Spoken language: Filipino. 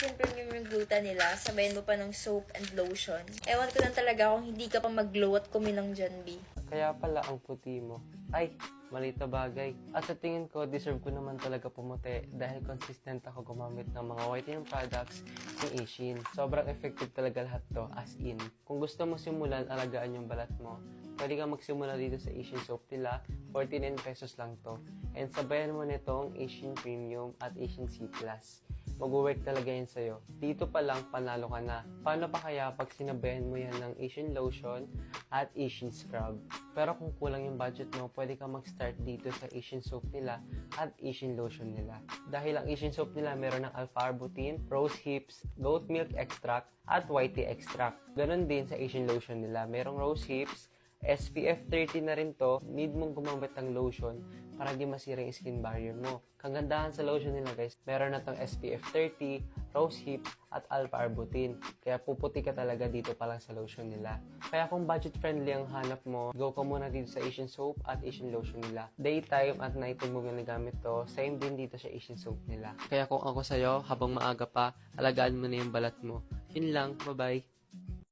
Asian Premium yung gluta nila. Sabayan mo pa ng soap and lotion. Ewan ko lang talaga kung hindi ka pa mag-glow at kuminang dyan, B. Kaya pala ang puti mo. Ay, maliit na bagay. At sa tingin ko, deserve ko naman talaga pumuti dahil consistent ako gumamit ng mga whitening products ng Asian. Sobrang effective talaga lahat to, as in. Kung gusto mo simulan, alagaan yung balat mo, pwede kang magsimula dito sa Asian soap nila. 49 pesos lang to. And sabayan mo nitong Asian Premium at Asian C+. Mag-work talaga yan sa'yo. Dito pa lang, panalo ka na. Paano pa kaya pag sinabayan mo yan ng Asian lotion at Asian scrub? Pero kung kulang yung budget mo, pwede ka mag-start dito sa Asian soap nila at Asian lotion nila. Dahil ang Asian soap nila meron ng alpha-arbutin, rose hips, goat milk extract, at white tea extract. Ganon din sa Asian lotion nila. Merong rose hips, SPF 30 na rin to, need mong gumamit ng lotion para di masira yung skin barrier mo. Kagandahan sa lotion nila guys, meron na tong SPF 30, rose hips, at alpha-arbutin. Kaya puputi ka talaga dito pa lang sa lotion nila. Kaya kung budget friendly ang hanap mo, go ka muna dito sa Asian soap at Asian lotion nila. Daytime at nighttime mo ginagamit to, same din dito sa Asian soap nila. Kaya kung ako sa'yo, habang maaga pa, alagaan mo na yung balat mo. Yun lang, bye-bye!